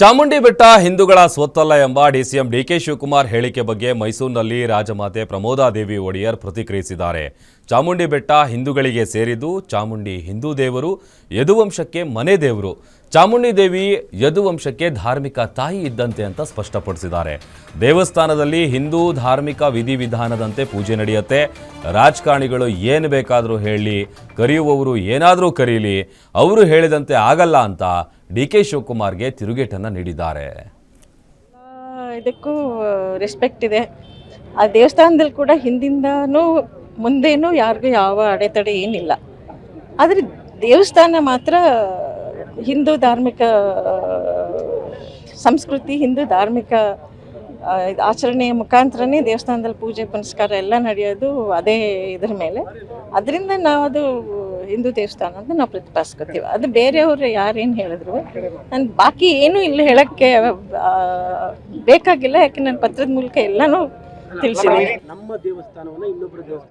ಚಾಮುಂಡಿ ಬೆಟ್ಟ ಹಿಂದೂಗಳ ಸ್ವತ್ತಲ್ಲ ಎಂಬ ಡಿಸಿಎಂ ಡಿಕೆ ಶಿವಕುಮಾರ್ ಹೇಳಿಕೆ ಬಗ್ಗೆ ಮೈಸೂರಿನಲ್ಲಿ ರಾಜಮಾತೆ ಪ್ರಮೋದಾದೇವಿ ಒಡೆಯರ್ ಪ್ರತಿಕ್ರಿಯಿಸಿದ್ದಾರೆ. ಚಾಮುಂಡಿ ಬೆಟ್ಟ ಹಿಂದೂಗಳಿಗೆ ಸೇರಿದ್ದು. ಚಾಮುಂಡಿ ಹಿಂದೂ ದೇವರು, ಯದುವಂಶಕ್ಕೆ ಮನೆ ದೇವರು. ಚಾಮುಂಡಿ ದೇವಿ ಯದುವಂಶಕ್ಕೆ ಧಾರ್ಮಿಕ ತಾಯಿ ಇದ್ದಂತೆ ಅಂತ ಸ್ಪಷ್ಟಪಡಿಸಿದ್ದಾರೆ. ದೇವಸ್ಥಾನದಲ್ಲಿ ಹಿಂದೂ ಧಾರ್ಮಿಕ ವಿಧಿವಿಧಾನದಂತೆ ಪೂಜೆ ನಡೆಯುತ್ತೆ. ರಾಜಕಾರಣಿಗಳು ಏನು ಬೇಕಾದರೂ ಹೇಳಿ, ಕರೆಯುವವರು ಏನಾದರೂ ಕರೀಲಿ, ಅವರು ಹೇಳಿದಂತೆ ಆಗಲ್ಲ ಅಂತ ಡಿಕೆ ಶಿವಕುಮಾರ್ಗೆ ತಿರುಗೇಟನ್ನು ನೀಡಿದ್ದಾರೆ. ಇದಕ್ಕೂ ರೆಸ್ಪೆಕ್ಟ್ ಇದೆ. ಆ ದೇವಸ್ಥಾನದಲ್ಲಿ ಕೂಡ ಹಿಂದಿಂದನೂ ಮುಂದೇನೂ ಯಾರಿಗೂ ಯಾವ ಅಡೆತಡೆ ಏನಿಲ್ಲ. ಆದರೆ ದೇವಸ್ಥಾನ ಮಾತ್ರ ಹಿಂದೂ ಧಾರ್ಮಿಕ ಸಂಸ್ಕೃತಿ, ಹಿಂದೂ ಧಾರ್ಮಿಕ ಆಚರಣೆಯ ಮುಖಾಂತರನೇ ದೇವಸ್ಥಾನದಲ್ಲಿ ಪೂಜೆ ಪುನಸ್ಕಾರ ಎಲ್ಲ ನಡೆಯೋದು ಅದೇ ಇದರ ಮೇಲೆ. ಅದರಿಂದ ನಾವು ಅದು ಹಿಂದೂ ದೇವಸ್ಥಾನ ಅಂತ ನಾವು ಪ್ರತಿಪಾದಿಸ್ಕೊತೀವಿ. ಅದು ಬೇರೆಯವರು ಯಾರೇನು ಹೇಳಿದ್ರು ನಾನು ಬಾಕಿ ಏನೂ ಇಲ್ಲಿ ಹೇಳೋಕ್ಕೆ ಬೇಕಾಗಿಲ್ಲ. ಯಾಕೆ ನಾನು ಪತ್ರದ ಮೂಲಕ ಎಲ್ಲನೂ ತಿಳಿಸಿದ್ದೀನಿ. ನಮ್ಮ ದೇವಸ್ಥಾನವನ್ನು ಇನ್ನೊಬ್ಬರ ದೇವಸ್ಥಾನ